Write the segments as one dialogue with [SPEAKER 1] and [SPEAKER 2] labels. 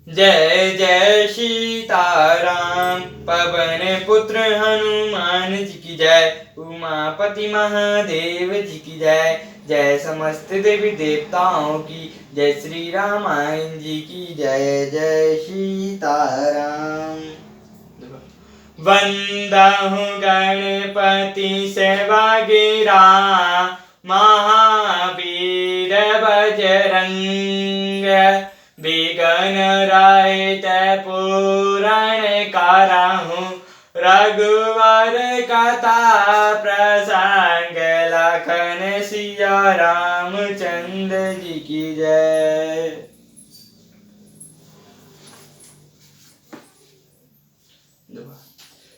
[SPEAKER 1] जय जय सीताराम। पवन पुत्र हनुमान जी की जय। उमापति महादेव जी की जय। जय समस्त देवी देवताओं की जय। श्री रामायण जी की जय। जय सीताराम। वंदहु गणपति सेवागिरा महावीर बजरंग। विघ्न रहित पूरण करहु रघुवर कथा प्रसंग। लखन सिया रामचंद्र जी की जय।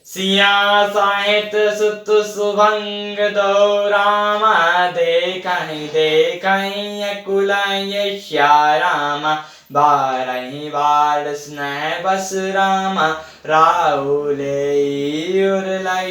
[SPEAKER 1] सिया सहित सुत सुभंग दो राम। देखहि देखहि अकुल श्याम। बारहि बार स्नेह बस राम। राहुले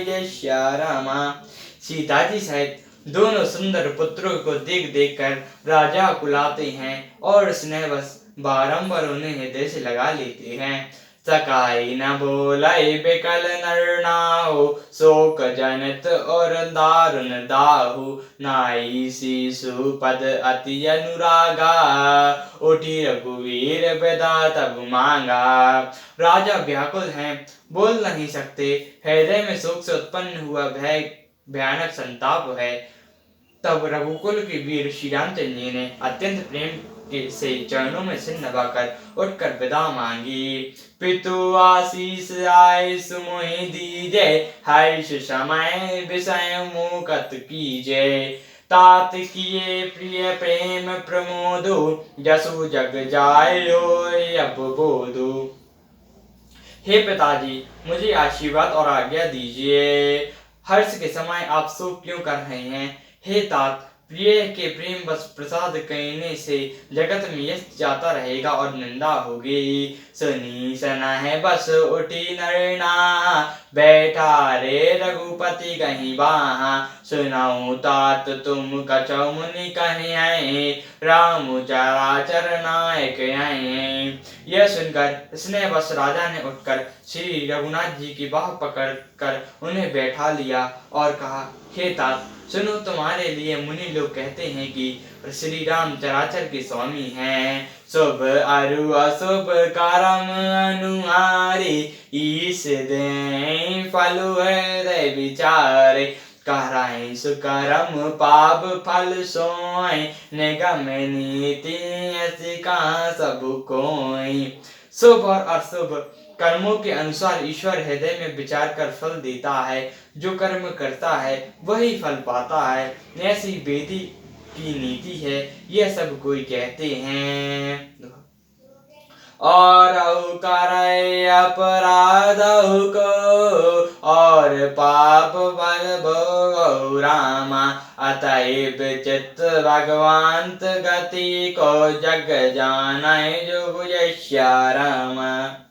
[SPEAKER 1] जय श्याम। सीता जी सहित दोनों सुंदर पुत्रों को देख देख कर राजा कुलाते हैं और स्नेहवश बारंबार उन्हें हृदय से लगा लेते हैं। सकाई न बोलाई बिकल नर नाहु। शोक जनित और दारुण दाहु। नाई शिशु पद अति अनुरागा। उठी रघुवीर बिदा तब मांगा। राजा व्याकुल हैं, बोल नहीं सकते। हृदय में शोक से उत्पन्न हुआ भय भयानक संताप है। तब रघुकुल के वीर श्री रामचंद्र जी ने अत्यंत प्रेम से चरणों में सिर नवाकर उठकर विदा मांगी। पितु आशीष आय सुमोहि दीजे। हर्ष समय विषय मुकत कीजे। तात किए प्रिय प्रेम प्रमोदु। जसु जग जायो अब बोधु। हे पिताजी, मुझे आशीर्वाद और आज्ञा दीजिए। हर्ष के समय आप शोक क्यों कर रहे हैं? हे तात, प्रिय के प्रेम बस प्रसाद कहने से जगत में यश जाता रहेगा और निंदा होगी। सुनी सनह बस उठी नरना। बैठा रे रघुपति कहीं बाहा। सुनाऊं तात तुम कछौ मुनि कहीं आए। राम चराचर नायक आए। यह सुनकर स्नेहवश राजा ने उठकर श्री रघुनाथ जी की बाह पकड़ कर उन्हें बैठा लिया और कहा, हे तात, सुनो, तुम्हारे लिए मुनि लोग कहते हैं कि श्री राम चराचर के स्वामी हैं। शुभ अरु अशुभ करम अनुहारे। ईश दें फल हृदय विचारे। कराई सुकरम पाप फल सोई। निगम नीति ऐसी कहाँ सब कोई। शुभ और अशुभ कर्मों के अनुसार ईश्वर हृदय में विचार कर फल देता है। जो कर्म करता है वही फल पाता है, ऐसी वेदी की नीति है, यह सब कोई कहते हैं। और करे अपराध को और पाप बल भोगौ रामा। अतएव चित्त भगवान गति को जग जानै जो जय रामा।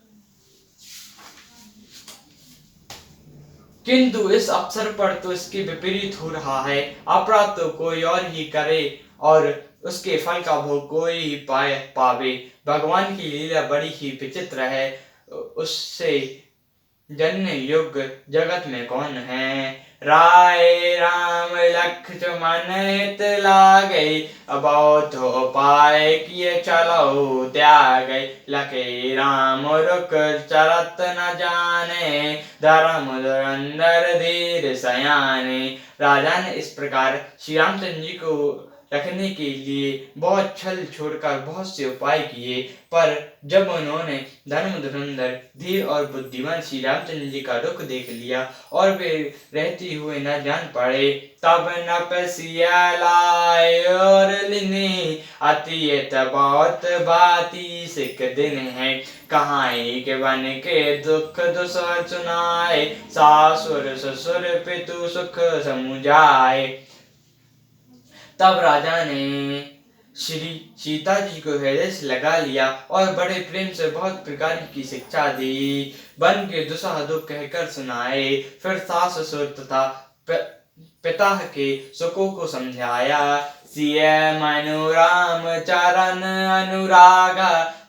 [SPEAKER 1] किंतु इस अवसर पर तो इसके विपरीत हो रहा है। अपराध तो कोई और ही करे और उसके फल का भोग कोई ही पावे। भगवान की लीला बड़ी ही विचित्र है। उससे जन्य योग्य जगत में कौन है? राय राम लक्ष्मण हित लागे। अबोध उपाय किए चलो त्यागे। लखे राम रुक चरत न जाने। धर्म धुरंधर धीर सयाने। राजा ने इस प्रकार श्री रामचंद्र जी को रखने के लिए बहुत छल छोड़कर बहुत से उपाय किए, पर जब उन्होंने धर्म धुरंधर धीर और बुद्धिमान श्री रामचंद्र जी का रुख देख लिया और वे रहते हुए न जान पड़े, तब नपसिया लाए और लिने। अतियत बहुत बाती सिक दिन है। कहाँ एक बन के दुख दुसह सुनाए। सासुर ससुर पितु सुख समुझाए। तब राजा ने श्री सीता जी को हृदय से लगा लिया और बड़े प्रेम से बहुत प्रकार की शिक्षा दी। बन के दुसह दुख कहकर सुनाए। फिर सास ससुर तथा पिता के सुखों को समझाया। सिय मनोराम चरण अनुराग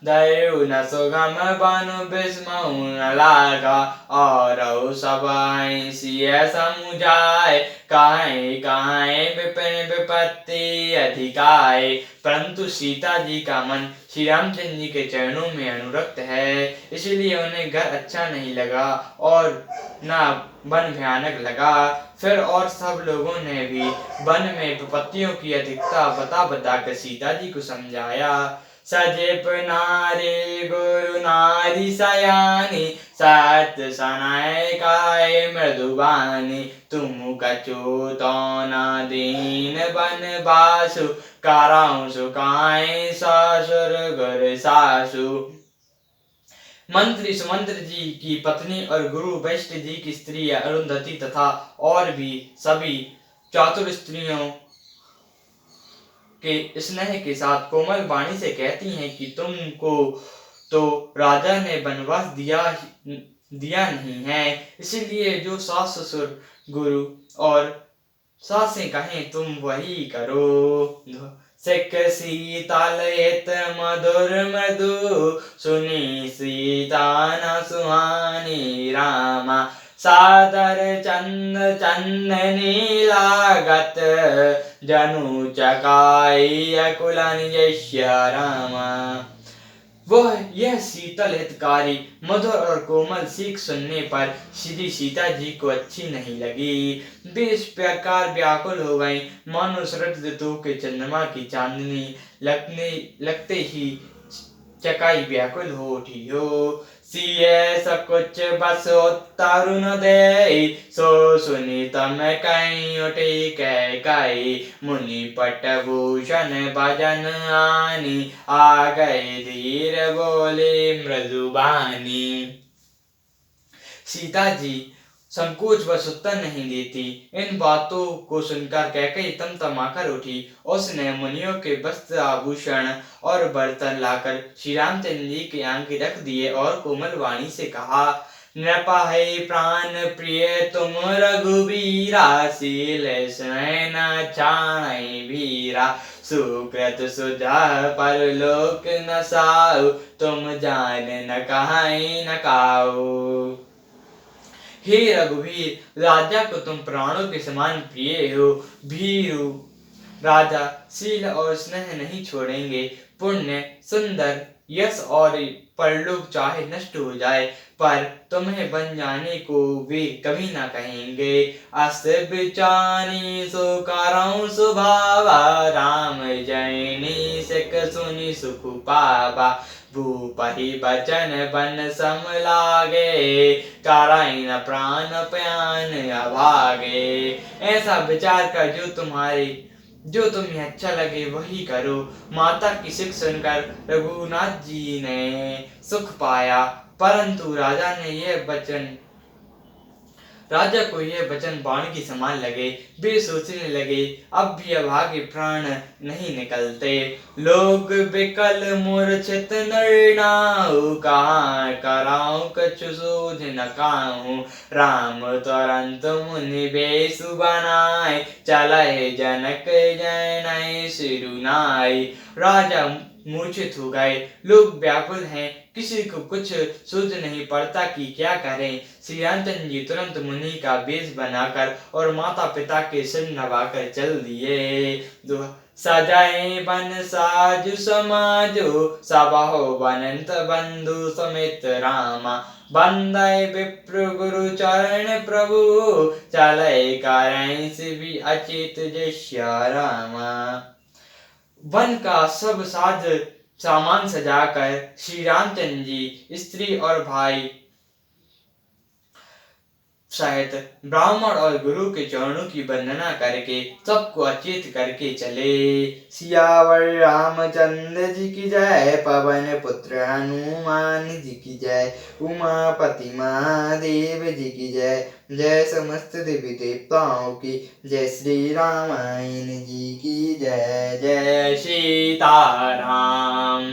[SPEAKER 1] दयु न सुगम बनु बिस्मऊ न लागा और सब सिय समुझाए काहे काहे विपिन विपत्ति अधिकाए। परंतु सीता जी का मन श्री रामचंद्र जी के चरणों में अनुरक्त है, इसलिए उन्हें घर अच्छा नहीं लगा और न वन भयानक लगा। फिर और सब लोगों ने भी वन में विपत्तियों की अधिकता बता बता कर सीता जी को समझाया। सजेप नारी गुरु नारी सयानी सत सनाय काय मृदुबानी तुम कछु तो न दीन बन बासु कराऊं सुकाय ससुर गुर सासु। मंत्री सुमंत्र जी की पत्नी और गुरु वशिष्ठ जी की स्त्री अरुंधति तथा और भी सभी चातुर स्त्रियों के स्नेह के साथ कोमल वाणी से कहती हैं कि तुमको तो राजा ने वनवास दिया नहीं है, इसीलिए जो सास ससुर गुरु और सासें कहें तुम वही करो। सिख सीता लयत मधुर मृदु सुनी सीता न सुहानी रामा सादर चंद चंदनी लागत जनु चकाई अकुलन यश्य रामा। वह यह शीतल हितकारी मधुर और कोमल सीख सुनने पर श्री सीता जी को अच्छी नहीं लगी। वे इस प्रकार व्याकुल हो गईं मानो शरद ऋतु के चंद्रमा की चांदनी लगते ही चकाई व्याकुल हो उठी हो। सिय सकुच बस तरुण दे सो सुनी तम कहीं उठी कई मुनि पटभूषण भजन आनी आ गए धीर बोले मृदुबानी। सीता जी संकोच व उत्तर नहीं देती। इन बातों को सुनकर कैकेयी तमतमाकर उठी। उसने मुनियों के वस्त्र आभूषण और बर्तन लाकर श्री रामचंद्र जी के आगे रख दिए और कोमल वाणी से कहा, नृपहे प्राण प्रिय तुम रघुबीरा शील स्नेह न छाणै भीरा सुकृत सुजा पर लोक न साउ तुम जान न कहाई न काऊ। हे रघुवीर, राजा को तुम प्राणों के समान प्रिय हो। भीरु राजा शील और स्नेह नहीं छोड़ेंगे। पुण्य सुंदर यश और परलोक चाहे नष्ट हो जाए पर तुम्हें बन जाने को वे कभी ना कहेंगे। अस बिचारी सो कराऊं सुभावा राम जैनी सिक सुनी सुख पावा भूपहि बचन बन सम लागे कराई न प्राण प्यान अभागे। ऐसा विचार कर जो तुम्हें अच्छा लगे वही करो। माता की सिक सुनकर रघुनाथ जी ने सुख पाया, परंतु राजा को यह वचन बाण की समान लगे। वे सोचने लगे अब भी अभागे प्राण नहीं निकलते। लोग बिकल मूर्छित नरनाऊ कहाँ कराऊं कछु सूझ न काहूं राम तुरंत मुनि बेसु बनाए चले जनक जय सिरुनाई। राजा मूर्छित हो गए। लोग व्याकुल हैं, किसी को कुछ सूझ नहीं पड़ता कि क्या करें। श्री रामचंद्र जी तुरंत मुनि का वेश बनाकर और माता पिता के सिर नवाकर चल दिए। सजाए बन साजु समाजो सबाहो बनंत बंधु समेत रामा बंदे विप्र गुरु चरण प्रभु चले करें सिवि अचित जय रामा। वन का सब साज सामान सजाकर श्री रामचंद्र जी स्त्री और भाई सहित ब्राह्मण और गुरु के चरणों की वंदना करके सबको अचेत करके चले। सियावर रामचंद्र जी की जय, पवन पुत्र हनुमान जी की जय, उमापति महादेव जी की जय, जय समस्त देवी देवताओं की जय, श्री रामायण जी की जय। जय सीताराम।